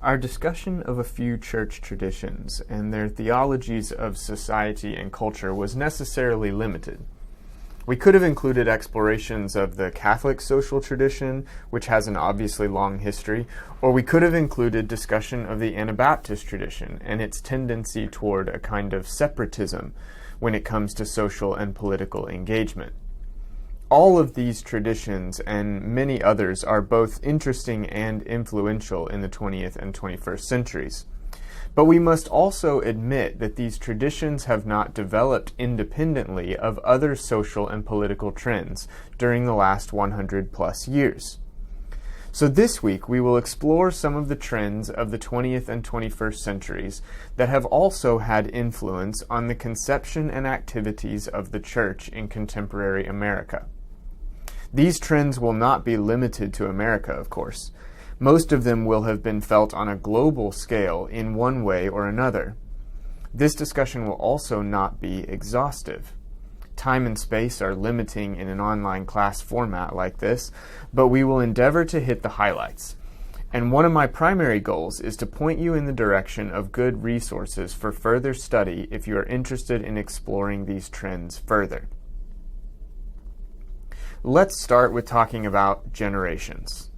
Our discussion of a few church traditions and their theologies of society and culture was necessarily limited. We could have included explorations of the Catholic social tradition, which has an obviously long history, or we could have included discussion of the Anabaptist tradition and its tendency toward a kind of separatism when it comes to social and political engagement. All of these traditions and many others are both interesting and influential in the 20th and 21st centuries. But we must also admit that these traditions have not developed independently of other social and political trends during the last 100 plus years. So this week we will explore some of the trends of the 20th and 21st centuries that have also had influence on the conception and activities of the church in contemporary America. These trends will not be limited to America, of course. Most of them will have been felt on a global scale in one way or another. This discussion will also not be exhaustive. Time and space are limiting in an online class format like this, but we will endeavor to hit the highlights. And one of my primary goals is to point you in the direction of good resources for further study if you are interested in exploring these trends further. Let's start with talking about generations.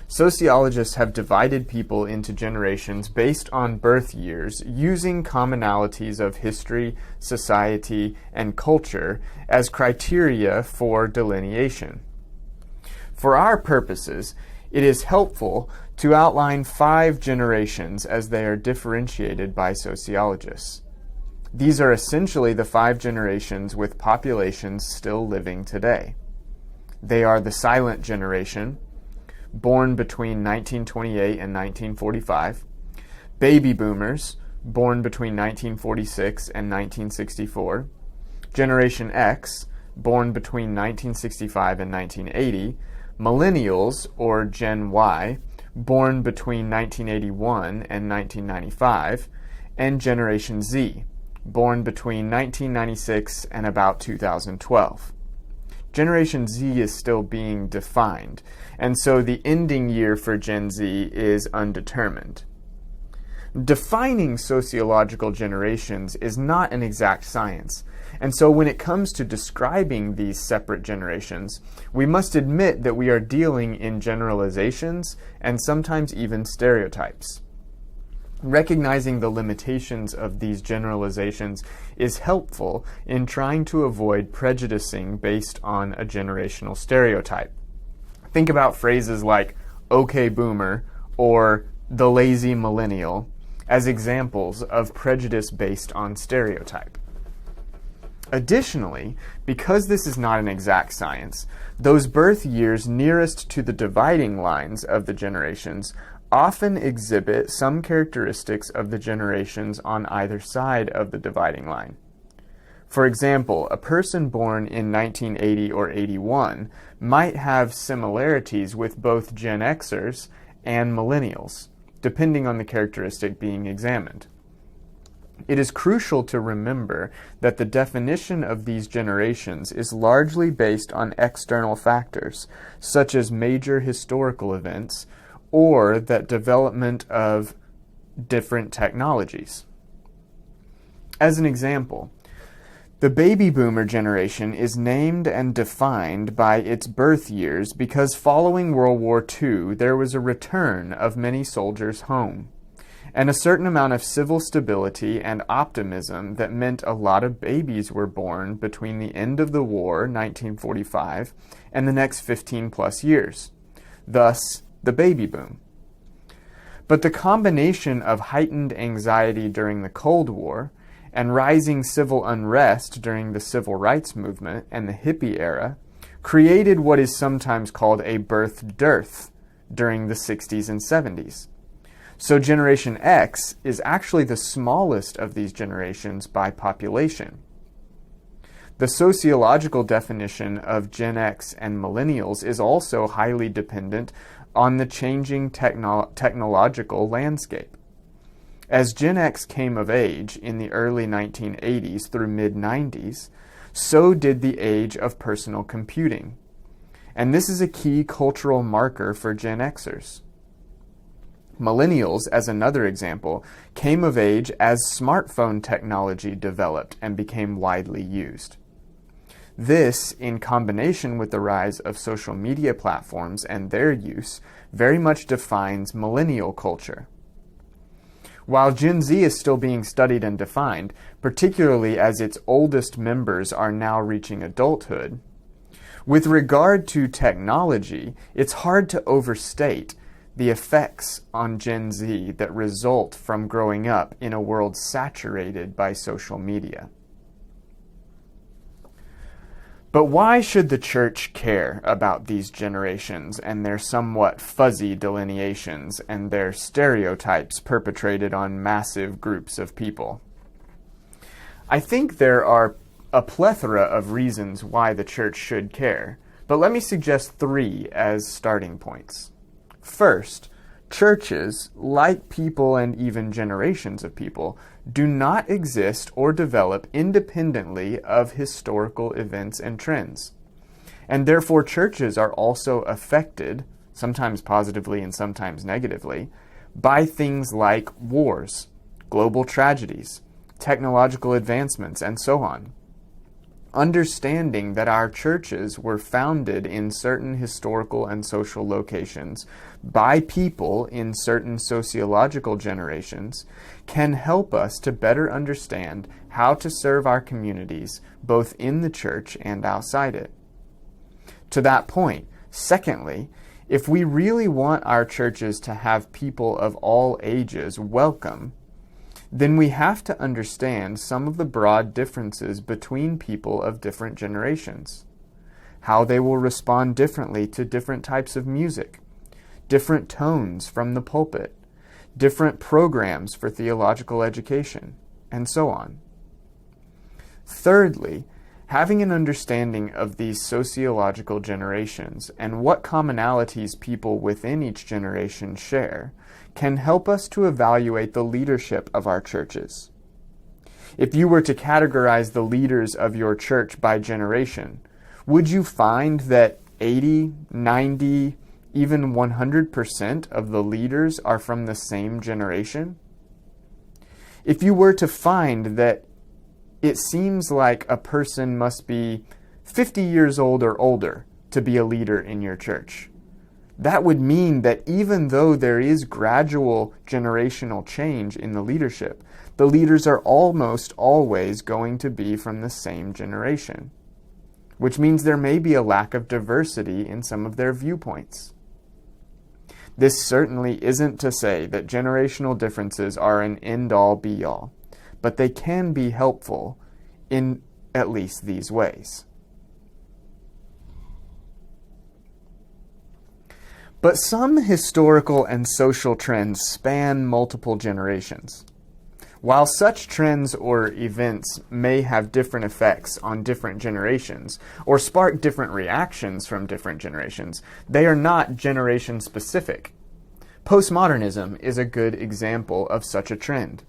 Sociologists have divided people into generations based on birth years using commonalities of history, society, and culture as criteria for delineation. For our purposes, it is helpful to outline 5 generations as they are differentiated by sociologists. These are essentially the 5 generations with populations still living today. They are the silent generation, born between 1928 and 1945, baby boomers, born between 1946 and 1964, Generation X, born between 1965 and 1980, millennials, or Gen Y, born between 1981 and 1995, and Generation Z, born between 1996 and about 2012. Generation Z is still being defined, and so the ending year for Gen Z is undetermined. Defining sociological generations is not an exact science, and so when it comes to describing these separate generations, we must admit that we are dealing in generalizations and sometimes even stereotypes. Recognizing the limitations of these generalizations is helpful in trying to avoid prejudicing based on a generational stereotype. Think about phrases like "okay boomer" or "the lazy millennial" as examples of prejudice based on stereotype. Additionally, because this is not an exact science, those birth years nearest to the dividing lines of the generations often exhibit some characteristics of the generations on either side of the dividing line. For example, a person born in 1980 or 81 might have similarities with both Gen Xers and millennials, depending on the characteristic being examined. It is crucial to remember that the definition of these generations is largely based on external factors, such as major historical events, or that development of different technologies. As an example, the baby boomer generation is named and defined by its birth years because following World War II there was a return of many soldiers home, and a certain amount of civil stability and optimism that meant a lot of babies were born between the end of the war, 1945, and the next 15 plus years. Thus, the baby boom. But the combination of heightened anxiety during the Cold War and rising civil unrest during the civil rights movement and the hippie era created what is sometimes called a birth dearth during the 60s and 70s. So Generation X is actually the smallest of these generations by population. The sociological definition of Gen X and millennials is also highly dependent on the changing technological landscape. As Gen X came of age in the early 1980s through mid-90s, so did the age of personal computing. And this is a key cultural marker for Gen Xers. Millennials, as another example, came of age as smartphone technology developed and became widely used. This, in combination with the rise of social media platforms and their use, very much defines millennial culture. While Gen Z is still being studied and defined, particularly as its oldest members are now reaching adulthood, with regard to technology, it's hard to overstate the effects on Gen Z that result from growing up in a world saturated by social media. But why should the church care about these generations and their somewhat fuzzy delineations and their stereotypes perpetrated on massive groups of people? I think there are a plethora of reasons why the church should care, but let me suggest 3 as starting points. First, churches, like people and even generations of people, do not exist or develop independently of historical events and trends. And therefore, churches are also affected, sometimes positively and sometimes negatively, by things like wars, global tragedies, technological advancements, and so on. Understanding that our churches were founded in certain historical and social locations by people in certain sociological generations can help us to better understand how to serve our communities both in the church and outside it. To that point, secondly, if we really want our churches to have people of all ages welcome, then we have to understand some of the broad differences between people of different generations, how they will respond differently to different types of music, different tones from the pulpit, different programs for theological education, and so on. Thirdly, having an understanding of these sociological generations and what commonalities people within each generation share can help us to evaluate the leadership of our churches. If you were to categorize the leaders of your church by generation, would you find that 80, 90, even 100% of the leaders are from the same generation? If you were to find that it seems like a person must be 50 years old or older to be a leader in your church, that would mean that even though there is gradual generational change in the leadership, the leaders are almost always going to be from the same generation, which means there may be a lack of diversity in some of their viewpoints. This certainly isn't to say that generational differences are an end-all be-all, but they can be helpful in at least these ways. But some historical and social trends span multiple generations. While such trends or events may have different effects on different generations or spark different reactions from different generations, they are not generation specific. Postmodernism is a good example of such a trend.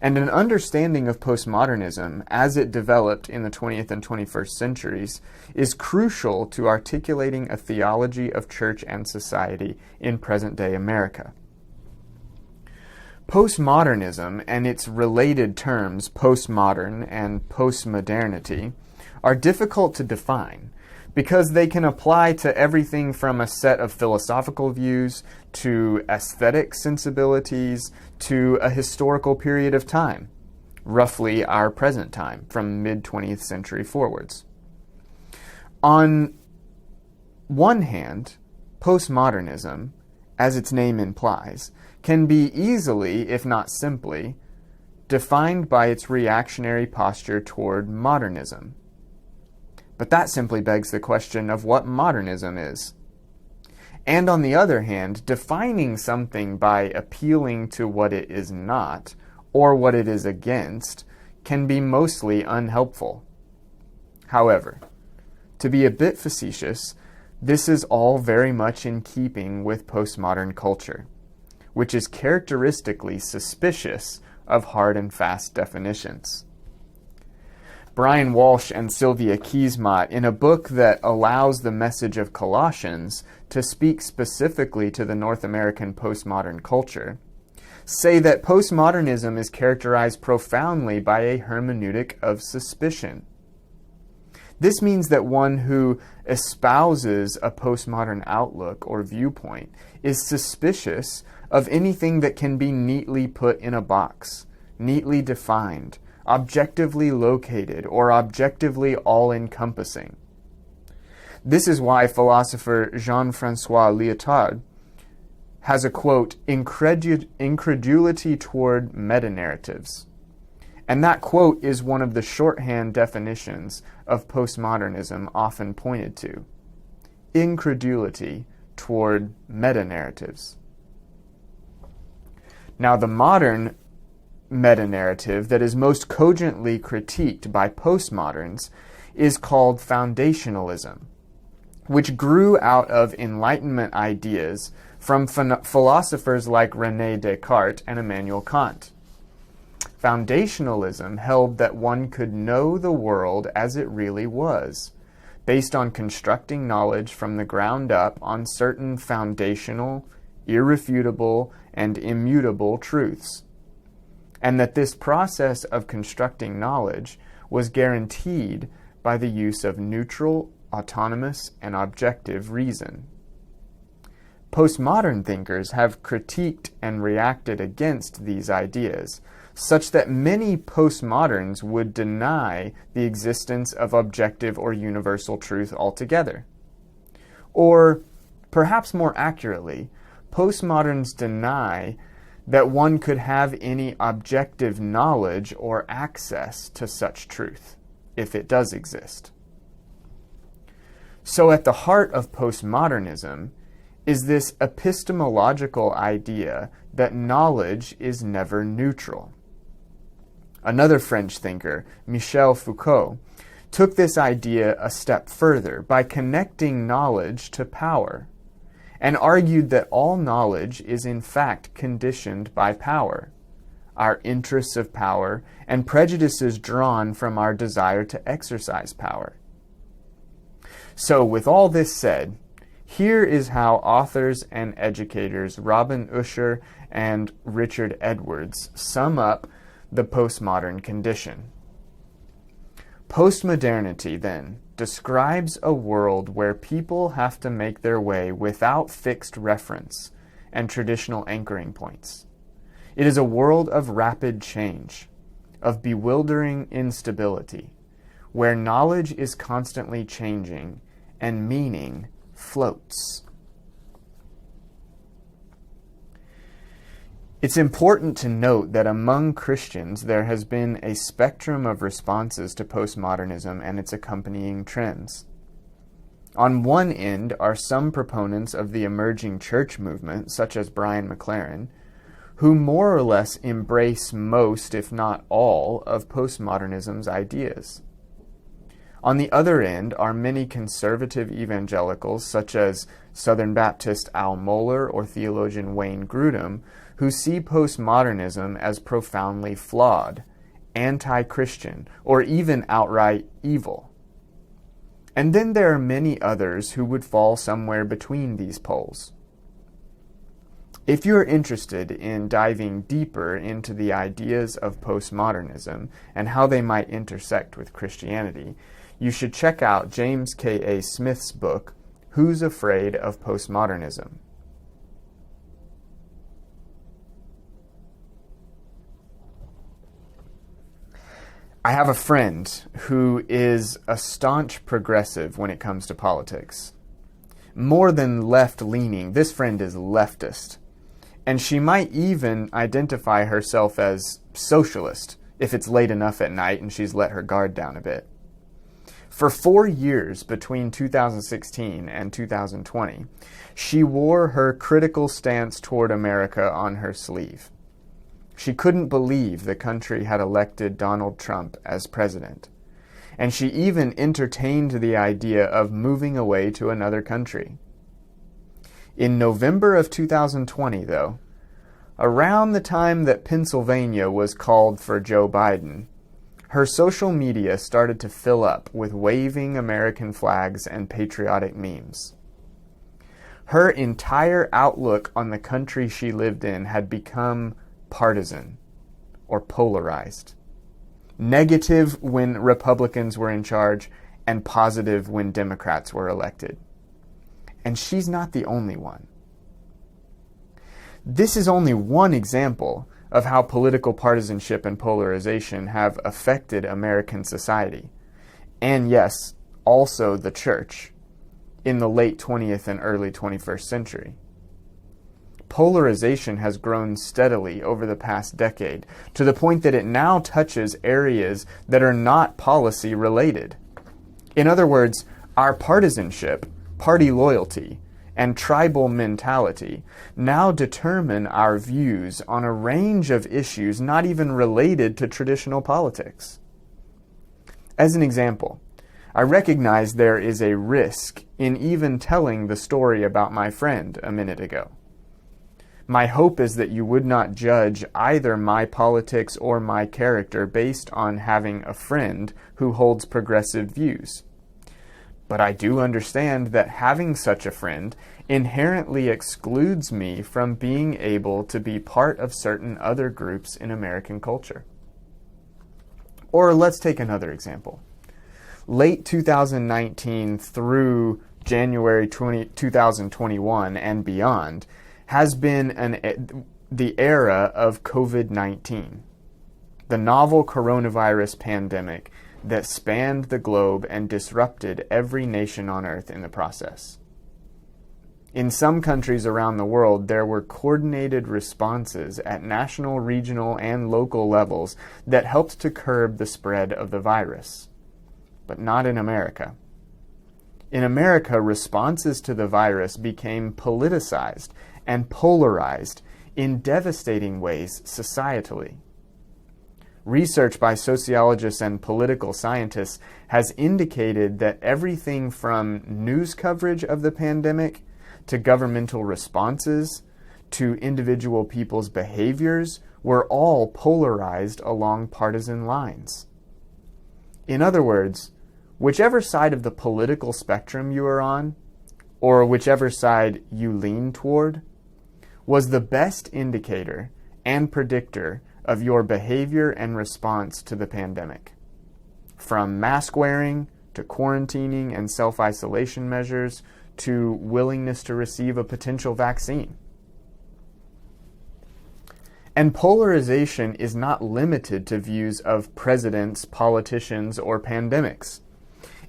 And an understanding of postmodernism as it developed in the 20th and 21st centuries is crucial to articulating a theology of church and society in present-day America. Postmodernism and its related terms, postmodern and postmodernity, are difficult to define because they can apply to everything from a set of philosophical views to aesthetic sensibilities to a historical period of time, roughly our present time, from mid-20th century forwards. On one hand, postmodernism, as its name implies, can be easily, if not simply, defined by its reactionary posture toward modernism. But that simply begs the question of what modernism is. And on the other hand, defining something by appealing to what it is not, or what it is against, can be mostly unhelpful. However, to be a bit facetious, this is all very much in keeping with postmodern culture, which is characteristically suspicious of hard and fast definitions. Brian Walsh and Sylvia Kiesmott, in a book that allows the message of Colossians to speak specifically to the North American postmodern culture, say that postmodernism is characterized profoundly by a hermeneutic of suspicion. This means that one who espouses a postmodern outlook or viewpoint is suspicious of anything that can be neatly put in a box, neatly defined, objectively located, or objectively all-encompassing. This is why philosopher Jean-Francois Lyotard has a quote, incredulity toward meta-narratives. And that quote is one of the shorthand definitions of postmodernism often pointed to. Incredulity toward meta-narratives. Now, the modern meta-narrative that is most cogently critiqued by postmoderns is called foundationalism, which grew out of Enlightenment ideas from philosophers like René Descartes and Immanuel Kant. Foundationalism held that one could know the world as it really was, based on constructing knowledge from the ground up on certain foundational, irrefutable, and immutable truths, and that this process of constructing knowledge was guaranteed by the use of neutral, autonomous, and objective reason. Postmodern thinkers have critiqued and reacted against these ideas, such that many postmoderns would deny the existence of objective or universal truth altogether. Or, perhaps more accurately, postmoderns deny that one could have any objective knowledge or access to such truth, if it does exist. So at the heart of postmodernism is this epistemological idea that knowledge is never neutral. Another French thinker, Michel Foucault, took this idea a step further by connecting knowledge to power, and argued that all knowledge is in fact conditioned by power, our interests of power, and prejudices drawn from our desire to exercise power. So, with all this said, here is how authors and educators Robin Usher and Richard Edwards sum up the postmodern condition. Postmodernity, then, describes a world where people have to make their way without fixed reference and traditional anchoring points. It is a world of rapid change, of bewildering instability, where knowledge is constantly changing and meaning floats. It's important to note that among Christians there has been a spectrum of responses to postmodernism and its accompanying trends. On one end are some proponents of the emerging church movement, such as Brian McLaren, who more or less embrace most, if not all, of postmodernism's ideas. On the other end are many conservative evangelicals, such as Southern Baptist Al Mohler or theologian Wayne Grudem, who see postmodernism as profoundly flawed, anti-Christian, or even outright evil. And then there are many others who would fall somewhere between these poles. If you're interested in diving deeper into the ideas of postmodernism and how they might intersect with Christianity, you should check out James K.A. Smith's book, Who's Afraid of Postmodernism? I have a friend who is a staunch progressive when it comes to politics. More than left-leaning, this friend is leftist. And she might even identify herself as socialist if it's late enough at night and she's let her guard down a bit. For 4 years between 2016 and 2020, she wore her critical stance toward America on her sleeve. She couldn't believe the country had elected Donald Trump as president. And she even entertained the idea of moving away to another country. In November of 2020, though, around the time that Pennsylvania was called for Joe Biden, her social media started to fill up with waving American flags and patriotic memes. Her entire outlook on the country she lived in had become partisan or polarized. Negative when Republicans were in charge and positive when Democrats were elected. And she's not the only one. This is only one example of how political partisanship and polarization have affected American society, and yes, also the church, in the late 20th and early 21st century. Polarization has grown steadily over the past decade, to the point that it now touches areas that are not policy related. In other words, our partisanship, party loyalty, and tribal mentality now determine our views on a range of issues not even related to traditional politics. As an example, I recognize there is a risk in even telling the story about my friend a minute ago. My hope is that you would not judge either my politics or my character based on having a friend who holds progressive views. But I do understand that having such a friend inherently excludes me from being able to be part of certain other groups in American culture. Or let's take another example. Late 2019 through January 2021 and beyond has been the era of COVID-19, the novel coronavirus pandemic that spanned the globe and disrupted every nation on earth in the process. In some countries around the world, there were coordinated responses at national, regional, and local levels that helped to curb the spread of the virus. But not in America. In America, responses to the virus became politicized and polarized in devastating ways societally. Research by sociologists and political scientists has indicated that everything from news coverage of the pandemic to governmental responses to individual people's behaviors were all polarized along partisan lines. In other words, whichever side of the political spectrum you are on, or whichever side you lean toward, was the best indicator and predictor of your behavior and response to the pandemic. From mask wearing to quarantining and self-isolation measures to willingness to receive a potential vaccine. And polarization is not limited to views of presidents, politicians, or pandemics.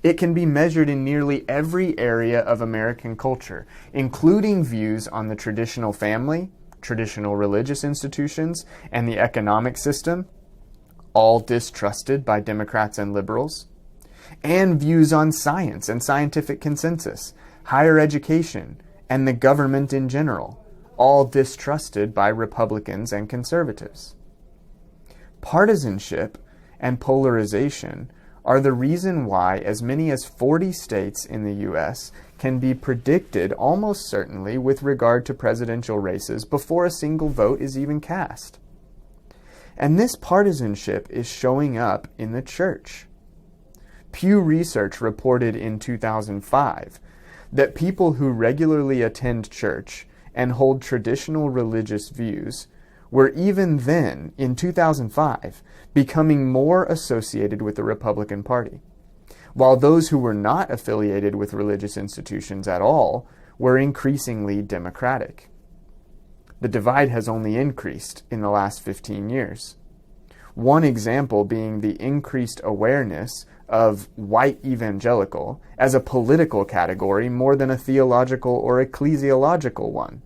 It can be measured in nearly every area of American culture, including views on the traditional family, traditional religious institutions, and the economic system, all distrusted by Democrats and liberals, and views on science and scientific consensus, higher education, and the government in general, all distrusted by Republicans and conservatives. Partisanship and polarization are the reason why as many as 40 states in the U.S. can be predicted almost certainly with regard to presidential races before a single vote is even cast. And this partisanship is showing up in the church. Pew Research reported in 2005 that people who regularly attend church and hold traditional religious views were even then, in 2005, becoming more associated with the Republican Party, while those who were not affiliated with religious institutions at all were increasingly Democratic. The divide has only increased in the last 15 years. One example being the increased awareness of white evangelical as a political category more than a theological or ecclesiological one.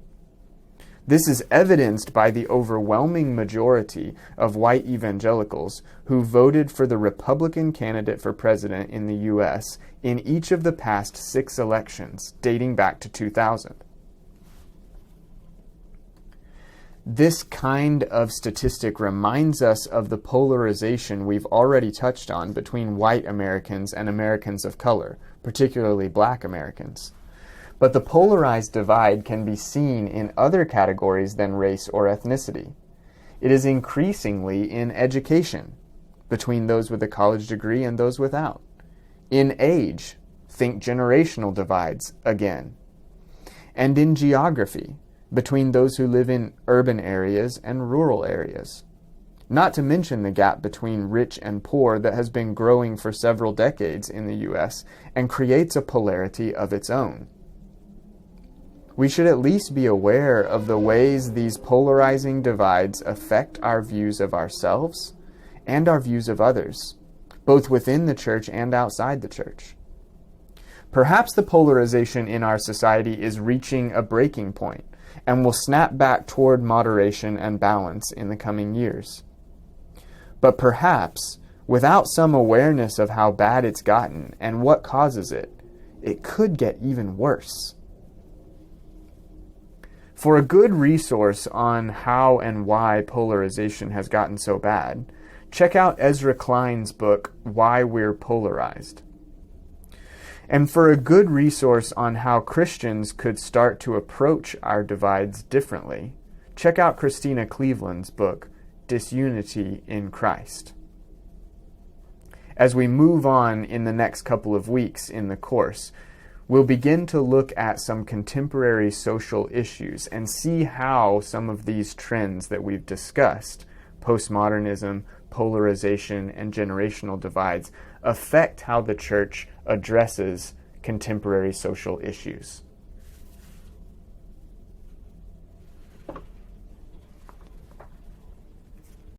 This is evidenced by the overwhelming majority of white evangelicals who voted for the Republican candidate for president in the U.S. in each of the past 6 elections, dating back to 2000. This kind of statistic reminds us of the polarization we've already touched on between white Americans and Americans of color, particularly black Americans. But the polarized divide can be seen in other categories than race or ethnicity. It is increasingly in education, between those with a college degree and those without. In age, think generational divides again. And in geography, between those who live in urban areas and rural areas. Not to mention the gap between rich and poor that has been growing for several decades in the U.S. and creates a polarity of its own. We should at least be aware of the ways these polarizing divides affect our views of ourselves and our views of others, both within the church and outside the church. Perhaps the polarization in our society is reaching a breaking point and will snap back toward moderation and balance in the coming years. But perhaps, without some awareness of how bad it's gotten and what causes it, it could get even worse. For a good resource on how and why polarization has gotten so bad, check out Ezra Klein's book, Why We're Polarized. And for a good resource on how Christians could start to approach our divides differently, check out Christina Cleveland's book, Disunity in Christ. As we move on in the next couple of weeks in the course, we'll begin to look at some contemporary social issues and see how some of these trends that we've discussed, postmodernism, polarization, and generational divides, affect how the church addresses contemporary social issues.